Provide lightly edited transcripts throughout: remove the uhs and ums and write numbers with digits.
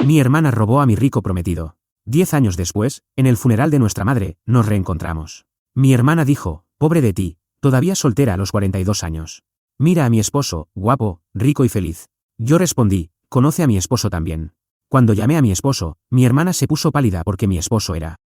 Mi hermana robó a mi rico prometido. 10 años después, en el funeral de nuestra madre, nos reencontramos. Mi hermana dijo, pobre de ti, todavía soltera a los 42 años. Mira a mi esposo, guapo, rico y feliz. Yo respondí, conoce a mi esposo también. Cuando llamé a mi esposo, mi hermana se puso pálida porque mi esposo era.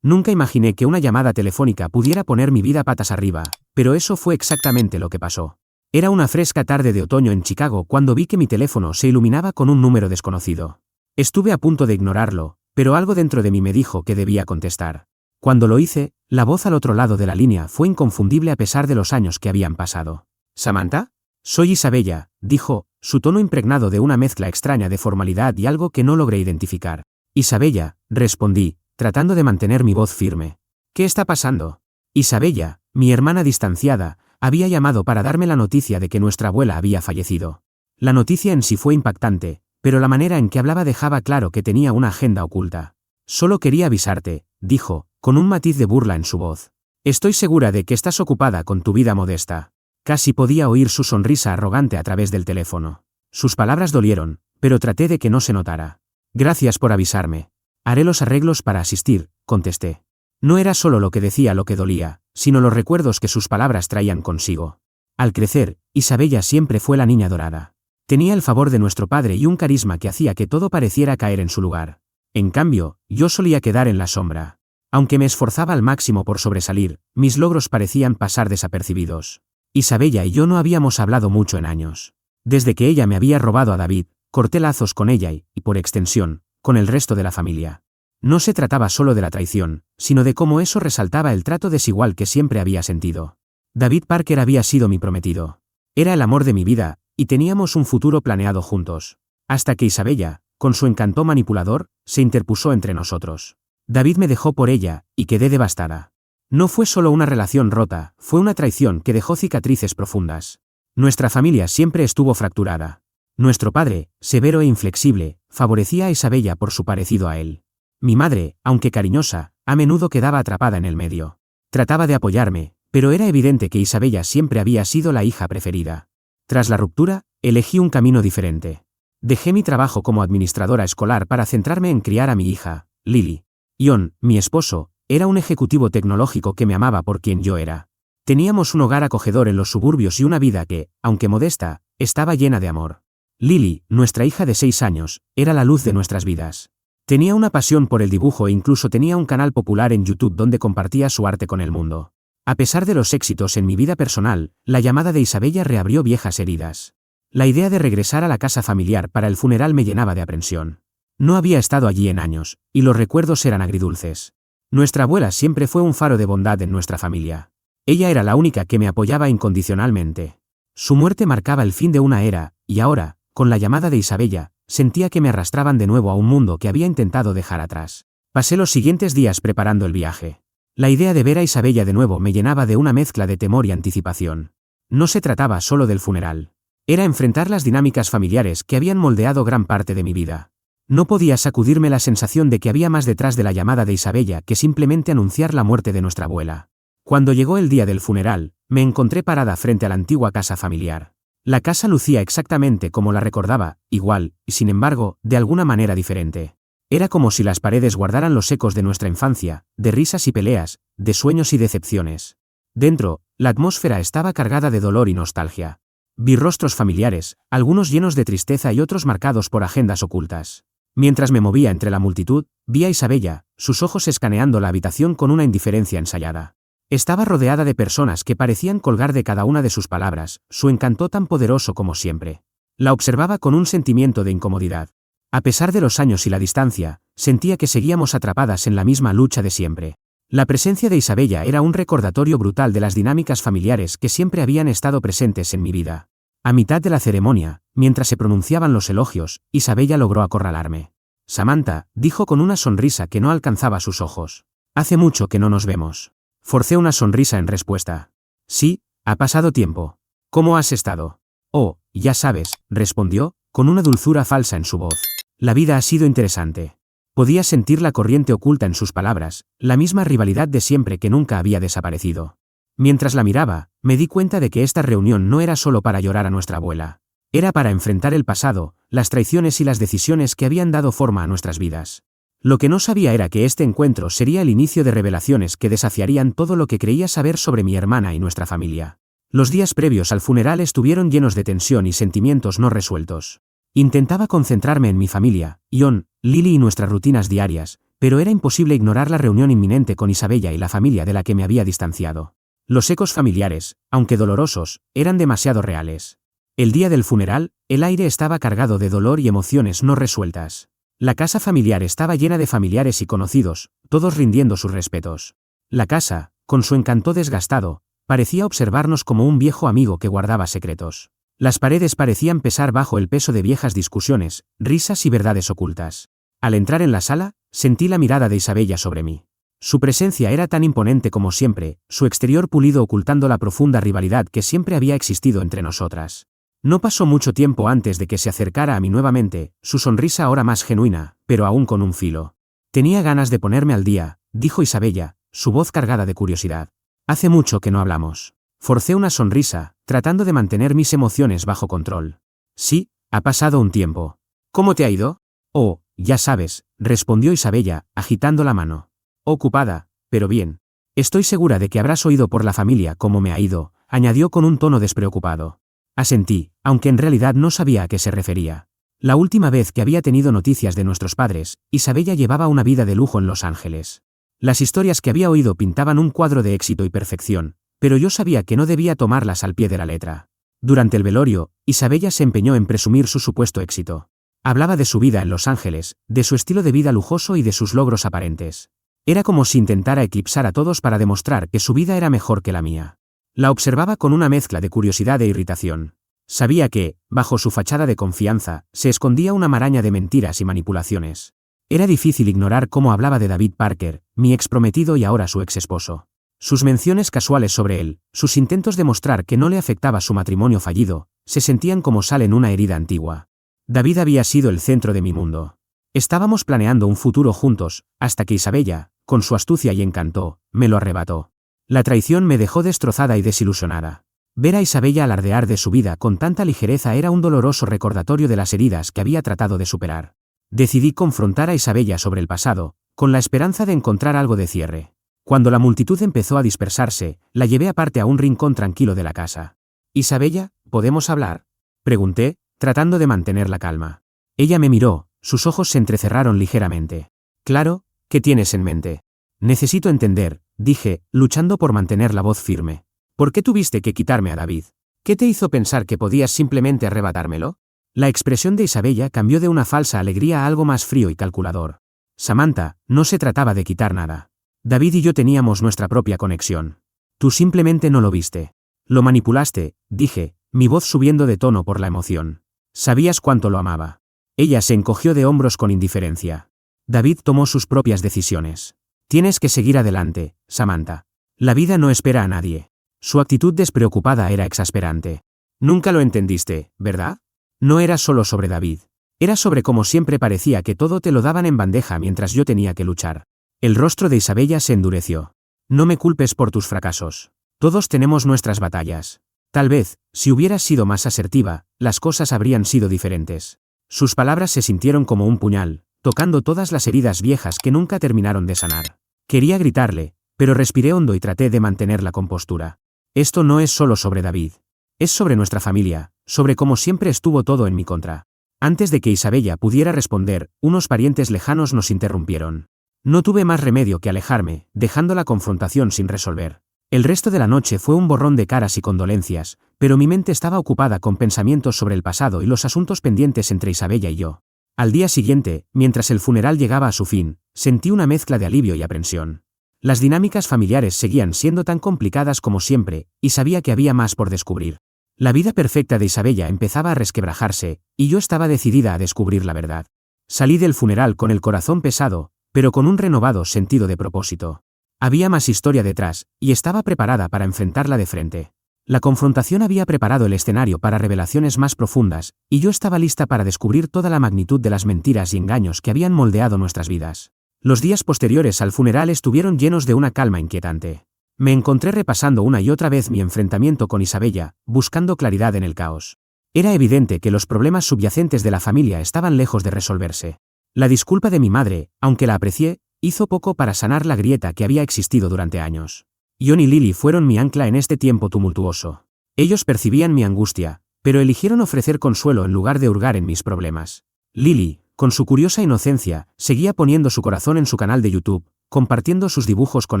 Nunca imaginé que una llamada telefónica pudiera poner mi vida patas arriba, pero eso fue exactamente lo que pasó. Era una fresca tarde de otoño en Chicago cuando vi que mi teléfono se iluminaba con un número desconocido. Estuve a punto de ignorarlo, pero algo dentro de mí me dijo que debía contestar. Cuando lo hice, la voz al otro lado de la línea fue inconfundible a pesar de los años que habían pasado. ¿Samantha? Soy Isabella, dijo, su tono impregnado de una mezcla extraña de formalidad y algo que no logré identificar. Isabella, respondí, tratando de mantener mi voz firme. ¿Qué está pasando? Isabella, mi hermana distanciada, había llamado para darme la noticia de que nuestra abuela había fallecido. La noticia en sí fue impactante, pero la manera en que hablaba dejaba claro que tenía una agenda oculta. Solo quería avisarte, dijo, con un matiz de burla en su voz. Estoy segura de que estás ocupada con tu vida modesta. Casi podía oír su sonrisa arrogante a través del teléfono. Sus palabras dolieron, pero traté de que no se notara. Gracias por avisarme. Haré los arreglos para asistir, contesté. No era solo lo que decía lo que dolía, sino los recuerdos que sus palabras traían consigo. Al crecer, Isabella siempre fue la niña dorada. Tenía el favor de nuestro padre y un carisma que hacía que todo pareciera caer en su lugar. En cambio, yo solía quedar en la sombra. Aunque me esforzaba al máximo por sobresalir, mis logros parecían pasar desapercibidos. Isabella y yo no habíamos hablado mucho en años. Desde que ella me había robado a David, corté lazos con ella y, por extensión, con el resto de la familia. No se trataba solo de la traición, sino de cómo eso resaltaba el trato desigual que siempre había sentido. David Parker había sido mi prometido. Era el amor de mi vida, y teníamos un futuro planeado juntos. Hasta que Isabella, con su encanto manipulador, se interpuso entre nosotros. David me dejó por ella, y quedé devastada. No fue solo una relación rota, fue una traición que dejó cicatrices profundas. Nuestra familia siempre estuvo fracturada. Nuestro padre, severo e inflexible, favorecía a Isabella por su parecido a él. Mi madre, aunque cariñosa, a menudo quedaba atrapada en el medio. Trataba de apoyarme, pero era evidente que Isabella siempre había sido la hija preferida. Tras la ruptura, elegí un camino diferente. Dejé mi trabajo como administradora escolar para centrarme en criar a mi hija, Lily. Ion, mi esposo, era un ejecutivo tecnológico que me amaba por quien yo era. Teníamos un hogar acogedor en los suburbios y una vida que, aunque modesta, estaba llena de amor. Lily, nuestra hija de 6 años, era la luz de nuestras vidas. Tenía una pasión por el dibujo e incluso tenía un canal popular en YouTube donde compartía su arte con el mundo. A pesar de los éxitos en mi vida personal, la llamada de Isabella reabrió viejas heridas. La idea de regresar a la casa familiar para el funeral me llenaba de aprensión. No había estado allí en años, y los recuerdos eran agridulces. Nuestra abuela siempre fue un faro de bondad en nuestra familia. Ella era la única que me apoyaba incondicionalmente. Su muerte marcaba el fin de una era, y ahora, con la llamada de Isabella, sentía que me arrastraban de nuevo a un mundo que había intentado dejar atrás. Pasé los siguientes días preparando el viaje. La idea de ver a Isabella de nuevo me llenaba de una mezcla de temor y anticipación. No se trataba solo del funeral. Era enfrentar las dinámicas familiares que habían moldeado gran parte de mi vida. No podía sacudirme la sensación de que había más detrás de la llamada de Isabella que simplemente anunciar la muerte de nuestra abuela. Cuando llegó el día del funeral, me encontré parada frente a la antigua casa familiar. La casa lucía exactamente como la recordaba, igual, y sin embargo, de alguna manera diferente. Era como si las paredes guardaran los ecos de nuestra infancia, de risas y peleas, de sueños y decepciones. Dentro, la atmósfera estaba cargada de dolor y nostalgia. Vi rostros familiares, algunos llenos de tristeza y otros marcados por agendas ocultas. Mientras me movía entre la multitud, vi a Isabella, sus ojos escaneando la habitación con una indiferencia ensayada. Estaba rodeada de personas que parecían colgar de cada una de sus palabras, su encanto tan poderoso como siempre. La observaba con un sentimiento de incomodidad. A pesar de los años y la distancia, sentía que seguíamos atrapadas en la misma lucha de siempre. La presencia de Isabella era un recordatorio brutal de las dinámicas familiares que siempre habían estado presentes en mi vida. A mitad de la ceremonia, mientras se pronunciaban los elogios, Isabella logró acorralarme. Samantha, dijo con una sonrisa que no alcanzaba sus ojos. Hace mucho que no nos vemos. Forcé una sonrisa en respuesta. Sí, ha pasado tiempo. ¿Cómo has estado? Oh, ya sabes, respondió, con una dulzura falsa en su voz. La vida ha sido interesante. Podía sentir la corriente oculta en sus palabras, la misma rivalidad de siempre que nunca había desaparecido. Mientras la miraba, me di cuenta de que esta reunión no era solo para llorar a nuestra abuela. Era para enfrentar el pasado, las traiciones y las decisiones que habían dado forma a nuestras vidas. Lo que no sabía era que este encuentro sería el inicio de revelaciones que desafiarían todo lo que creía saber sobre mi hermana y nuestra familia. Los días previos al funeral estuvieron llenos de tensión y sentimientos no resueltos. Intentaba concentrarme en mi familia, Ion, Lily y nuestras rutinas diarias, pero era imposible ignorar la reunión inminente con Isabella y la familia de la que me había distanciado. Los ecos familiares, aunque dolorosos, eran demasiado reales. El día del funeral, el aire estaba cargado de dolor y emociones no resueltas. La casa familiar estaba llena de familiares y conocidos, todos rindiendo sus respetos. La casa, con su encanto desgastado, parecía observarnos como un viejo amigo que guardaba secretos. Las paredes parecían pesar bajo el peso de viejas discusiones, risas y verdades ocultas. Al entrar en la sala, sentí la mirada de Isabella sobre mí. Su presencia era tan imponente como siempre, su exterior pulido ocultando la profunda rivalidad que siempre había existido entre nosotras. No pasó mucho tiempo antes de que se acercara a mí nuevamente, su sonrisa ahora más genuina, pero aún con un filo. Tenía ganas de ponerme al día, dijo Isabella, su voz cargada de curiosidad. Hace mucho que no hablamos. Forcé una sonrisa, tratando de mantener mis emociones bajo control. Sí, ha pasado un tiempo. ¿Cómo te ha ido? Oh, ya sabes, respondió Isabella, agitando la mano. Ocupada, pero bien. Estoy segura de que habrás oído por la familia cómo me ha ido, añadió con un tono despreocupado. Asentí, aunque en realidad no sabía a qué se refería. La última vez que había tenido noticias de nuestros padres, Isabella llevaba una vida de lujo en Los Ángeles. Las historias que había oído pintaban un cuadro de éxito y perfección, pero yo sabía que no debía tomarlas al pie de la letra. Durante el velorio, Isabella se empeñó en presumir su supuesto éxito. Hablaba de su vida en Los Ángeles, de su estilo de vida lujoso y de sus logros aparentes. Era como si intentara eclipsar a todos para demostrar que su vida era mejor que la mía. La observaba con una mezcla de curiosidad e irritación. Sabía que, bajo su fachada de confianza, se escondía una maraña de mentiras y manipulaciones. Era difícil ignorar cómo hablaba de David Parker, mi exprometido y ahora su exesposo. Sus menciones casuales sobre él, sus intentos de mostrar que no le afectaba su matrimonio fallido, se sentían como sal en una herida antigua. David había sido el centro de mi mundo. Estábamos planeando un futuro juntos, hasta que Isabella, con su astucia y encanto, me lo arrebató. La traición me dejó destrozada y desilusionada. Ver a Isabella alardear de su vida con tanta ligereza era un doloroso recordatorio de las heridas que había tratado de superar. Decidí confrontar a Isabella sobre el pasado, con la esperanza de encontrar algo de cierre. Cuando la multitud empezó a dispersarse, la llevé aparte a un rincón tranquilo de la casa. «Isabella, ¿podemos hablar?», pregunté, tratando de mantener la calma. Ella me miró, sus ojos se entrecerraron ligeramente. «Claro, ¿qué tienes en mente?». «Necesito entender», dije, luchando por mantener la voz firme. «¿Por qué tuviste que quitarme a David? ¿Qué te hizo pensar que podías simplemente arrebatármelo?». La expresión de Isabella cambió de una falsa alegría a algo más frío y calculador. «Samantha, no se trataba de quitar nada. David y yo teníamos nuestra propia conexión. Tú simplemente no lo viste. Lo manipulaste», dije, mi voz subiendo de tono por la emoción. «Sabías cuánto lo amaba». Ella se encogió de hombros con indiferencia. «David tomó sus propias decisiones. Tienes que seguir adelante, Samantha. La vida no espera a nadie». Su actitud despreocupada era exasperante. «Nunca lo entendiste, ¿verdad? No era solo sobre David. Era sobre cómo siempre parecía que todo te lo daban en bandeja mientras yo tenía que luchar». El rostro de Isabella se endureció. «No me culpes por tus fracasos. Todos tenemos nuestras batallas. Tal vez, si hubieras sido más asertiva, las cosas habrían sido diferentes». Sus palabras se sintieron como un puñal, tocando todas las heridas viejas que nunca terminaron de sanar. Quería gritarle, pero respiré hondo y traté de mantener la compostura. «Esto no es solo sobre David. Es sobre nuestra familia, sobre cómo siempre estuvo todo en mi contra». Antes de que Isabella pudiera responder, unos parientes lejanos nos interrumpieron. No tuve más remedio que alejarme, dejando la confrontación sin resolver. El resto de la noche fue un borrón de caras y condolencias, pero mi mente estaba ocupada con pensamientos sobre el pasado y los asuntos pendientes entre Isabella y yo. Al día siguiente, mientras el funeral llegaba a su fin, sentí una mezcla de alivio y aprensión. Las dinámicas familiares seguían siendo tan complicadas como siempre, y sabía que había más por descubrir. La vida perfecta de Isabella empezaba a resquebrajarse, y yo estaba decidida a descubrir la verdad. Salí del funeral con el corazón pesado, pero con un renovado sentido de propósito. Había más historia detrás, y estaba preparada para enfrentarla de frente. La confrontación había preparado el escenario para revelaciones más profundas, y yo estaba lista para descubrir toda la magnitud de las mentiras y engaños que habían moldeado nuestras vidas. Los días posteriores al funeral estuvieron llenos de una calma inquietante. Me encontré repasando una y otra vez mi enfrentamiento con Isabella, buscando claridad en el caos. Era evidente que los problemas subyacentes de la familia estaban lejos de resolverse. La disculpa de mi madre, aunque la aprecié, hizo poco para sanar la grieta que había existido durante años. John y Lily fueron mi ancla en este tiempo tumultuoso. Ellos percibían mi angustia, pero eligieron ofrecer consuelo en lugar de hurgar en mis problemas. Lily, con su curiosa inocencia, seguía poniendo su corazón en su canal de YouTube, compartiendo sus dibujos con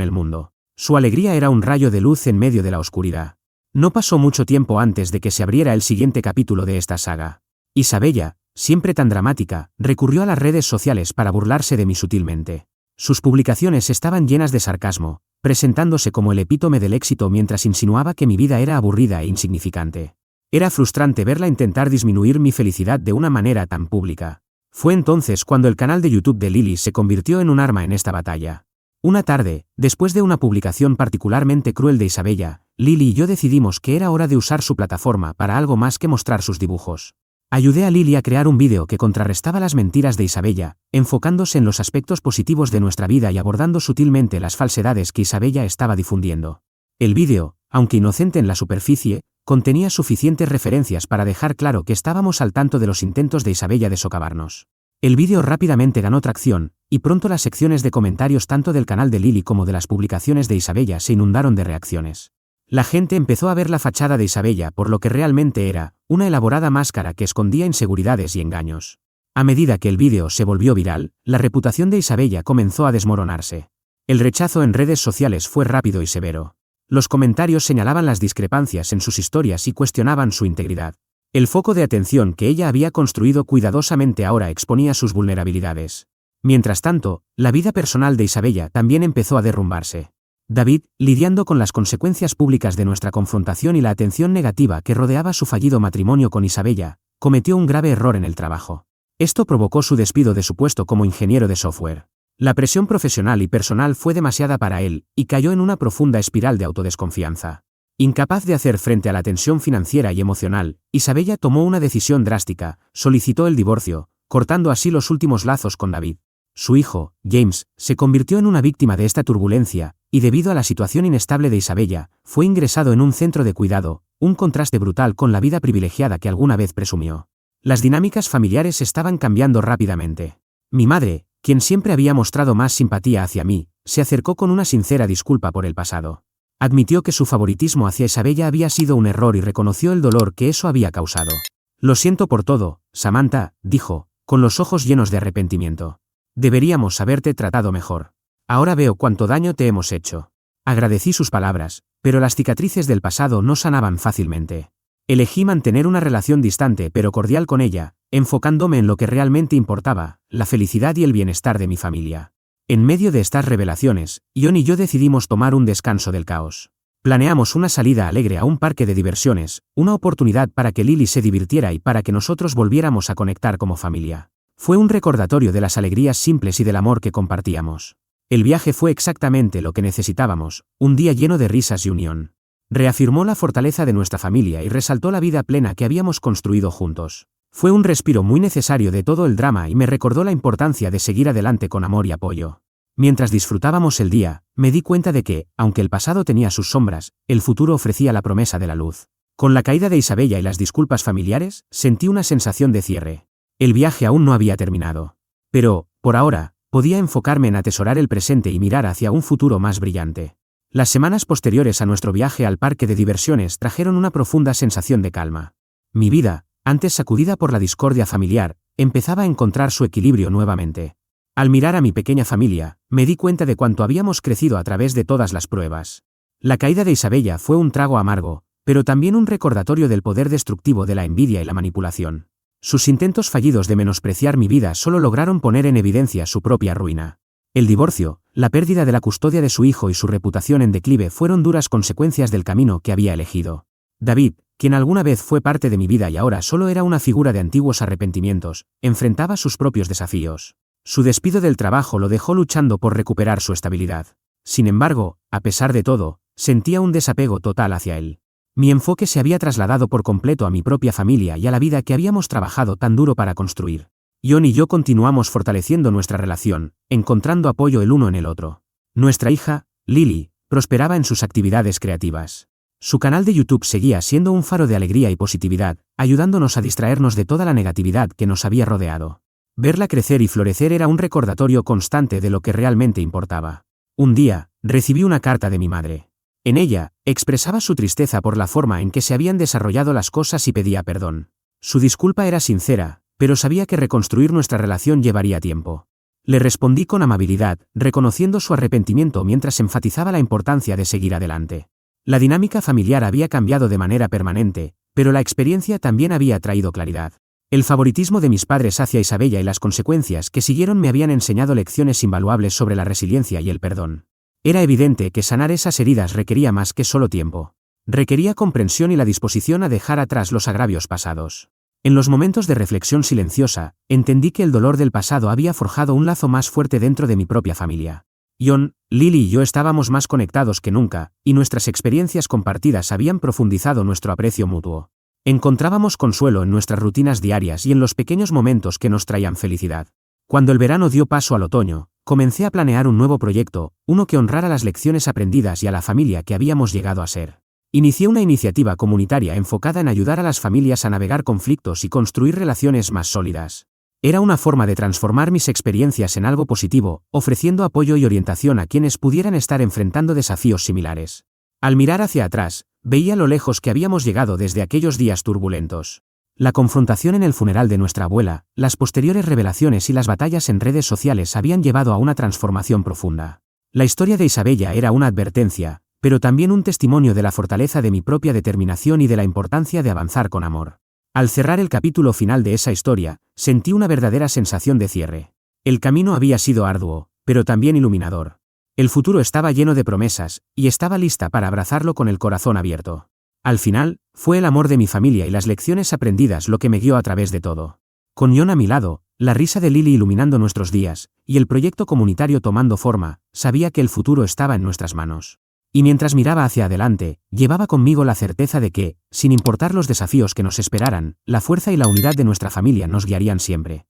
el mundo. Su alegría era un rayo de luz en medio de la oscuridad. No pasó mucho tiempo antes de que se abriera el siguiente capítulo de esta saga. Isabella, siempre tan dramática, recurrió a las redes sociales para burlarse de mí sutilmente. Sus publicaciones estaban llenas de sarcasmo, presentándose como el epítome del éxito mientras insinuaba que mi vida era aburrida e insignificante. Era frustrante verla intentar disminuir mi felicidad de una manera tan pública. Fue entonces cuando el canal de YouTube de Lily se convirtió en un arma en esta batalla. Una tarde, después de una publicación particularmente cruel de Isabella, Lily y yo decidimos que era hora de usar su plataforma para algo más que mostrar sus dibujos. Ayudé a Lily a crear un vídeo que contrarrestaba las mentiras de Isabella, enfocándose en los aspectos positivos de nuestra vida y abordando sutilmente las falsedades que Isabella estaba difundiendo. El vídeo, aunque inocente en la superficie, contenía suficientes referencias para dejar claro que estábamos al tanto de los intentos de Isabella de socavarnos. El vídeo rápidamente ganó tracción, y pronto las secciones de comentarios tanto del canal de Lily como de las publicaciones de Isabella se inundaron de reacciones. La gente empezó a ver la fachada de Isabella por lo que realmente era, una elaborada máscara que escondía inseguridades y engaños. A medida que el vídeo se volvió viral, la reputación de Isabella comenzó a desmoronarse. El rechazo en redes sociales fue rápido y severo. Los comentarios señalaban las discrepancias en sus historias y cuestionaban su integridad. El foco de atención que ella había construido cuidadosamente ahora exponía sus vulnerabilidades. Mientras tanto, la vida personal de Isabella también empezó a derrumbarse. David, lidiando con las consecuencias públicas de nuestra confrontación y la atención negativa que rodeaba su fallido matrimonio con Isabella, cometió un grave error en el trabajo. Esto provocó su despido de su puesto como ingeniero de software. La presión profesional y personal fue demasiada para él, y cayó en una profunda espiral de autodesconfianza. Incapaz de hacer frente a la tensión financiera y emocional, Isabella tomó una decisión drástica, solicitó el divorcio, cortando así los últimos lazos con David. Su hijo, James, se convirtió en una víctima de esta turbulencia, y debido a la situación inestable de Isabella, fue ingresado en un centro de cuidado, un contraste brutal con la vida privilegiada que alguna vez presumió. Las dinámicas familiares estaban cambiando rápidamente. Mi madre, quien siempre había mostrado más simpatía hacia mí, se acercó con una sincera disculpa por el pasado. Admitió que su favoritismo hacia Isabella había sido un error y reconoció el dolor que eso había causado. «Lo siento por todo, Samantha», dijo, con los ojos llenos de arrepentimiento. «Deberíamos haberte tratado mejor. Ahora veo cuánto daño te hemos hecho». Agradecí sus palabras, pero las cicatrices del pasado no sanaban fácilmente. Elegí mantener una relación distante pero cordial con ella, enfocándome en lo que realmente importaba, la felicidad y el bienestar de mi familia. En medio de estas revelaciones, John y yo decidimos tomar un descanso del caos. Planeamos una salida alegre a un parque de diversiones, una oportunidad para que Lily se divirtiera y para que nosotros volviéramos a conectar como familia. Fue un recordatorio de las alegrías simples y del amor que compartíamos. El viaje fue exactamente lo que necesitábamos, un día lleno de risas y unión. Reafirmó la fortaleza de nuestra familia y resaltó la vida plena que habíamos construido juntos. Fue un respiro muy necesario de todo el drama y me recordó la importancia de seguir adelante con amor y apoyo. Mientras disfrutábamos el día, me di cuenta de que, aunque el pasado tenía sus sombras, el futuro ofrecía la promesa de la luz. Con la caída de Isabella y las disculpas familiares, sentí una sensación de cierre. El viaje aún no había terminado. Pero, por ahora, podía enfocarme en atesorar el presente y mirar hacia un futuro más brillante. Las semanas posteriores a nuestro viaje al parque de diversiones trajeron una profunda sensación de calma. Mi vida, antes sacudida por la discordia familiar, empezaba a encontrar su equilibrio nuevamente. Al mirar a mi pequeña familia, me di cuenta de cuánto habíamos crecido a través de todas las pruebas. La caída de Isabella fue un trago amargo, pero también un recordatorio del poder destructivo de la envidia y la manipulación. Sus intentos fallidos de menospreciar mi vida solo lograron poner en evidencia su propia ruina. El divorcio, la pérdida de la custodia de su hijo y su reputación en declive fueron duras consecuencias del camino que había elegido. David, quien alguna vez fue parte de mi vida y ahora solo era una figura de antiguos arrepentimientos, enfrentaba sus propios desafíos. Su despido del trabajo lo dejó luchando por recuperar su estabilidad. Sin embargo, a pesar de todo, sentía un desapego total hacia él. Mi enfoque se había trasladado por completo a mi propia familia y a la vida que habíamos trabajado tan duro para construir. John y yo continuamos fortaleciendo nuestra relación, encontrando apoyo el uno en el otro. Nuestra hija, Lily, prosperaba en sus actividades creativas. Su canal de YouTube seguía siendo un faro de alegría y positividad, ayudándonos a distraernos de toda la negatividad que nos había rodeado. Verla crecer y florecer era un recordatorio constante de lo que realmente importaba. Un día, recibí una carta de mi madre. En ella, expresaba su tristeza por la forma en que se habían desarrollado las cosas y pedía perdón. Su disculpa era sincera, pero sabía que reconstruir nuestra relación llevaría tiempo. Le respondí con amabilidad, reconociendo su arrepentimiento mientras enfatizaba la importancia de seguir adelante. La dinámica familiar había cambiado de manera permanente, pero la experiencia también había traído claridad. El favoritismo de mis padres hacia Isabella y las consecuencias que siguieron me habían enseñado lecciones invaluables sobre la resiliencia y el perdón. Era evidente que sanar esas heridas requería más que solo tiempo. Requería comprensión y la disposición a dejar atrás los agravios pasados. En los momentos de reflexión silenciosa, entendí que el dolor del pasado había forjado un lazo más fuerte dentro de mi propia familia. John, Lily y yo estábamos más conectados que nunca, y nuestras experiencias compartidas habían profundizado nuestro aprecio mutuo. Encontrábamos consuelo en nuestras rutinas diarias y en los pequeños momentos que nos traían felicidad. Cuando el verano dio paso al otoño, comencé a planear un nuevo proyecto, uno que honrara las lecciones aprendidas y a la familia que habíamos llegado a ser. Inicié una iniciativa comunitaria enfocada en ayudar a las familias a navegar conflictos y construir relaciones más sólidas. Era una forma de transformar mis experiencias en algo positivo, ofreciendo apoyo y orientación a quienes pudieran estar enfrentando desafíos similares. Al mirar hacia atrás, veía lo lejos que habíamos llegado desde aquellos días turbulentos. La confrontación en el funeral de nuestra abuela, las posteriores revelaciones y las batallas en redes sociales habían llevado a una transformación profunda. La historia de Isabella era una advertencia, pero también un testimonio de la fortaleza de mi propia determinación y de la importancia de avanzar con amor. Al cerrar el capítulo final de esa historia, sentí una verdadera sensación de cierre. El camino había sido arduo, pero también iluminador. El futuro estaba lleno de promesas, y estaba lista para abrazarlo con el corazón abierto. Al final, fue el amor de mi familia y las lecciones aprendidas lo que me guió a través de todo. Con John a mi lado, la risa de Lily iluminando nuestros días, y el proyecto comunitario tomando forma, sabía que el futuro estaba en nuestras manos. Y mientras miraba hacia adelante, llevaba conmigo la certeza de que, sin importar los desafíos que nos esperaran, la fuerza y la unidad de nuestra familia nos guiarían siempre.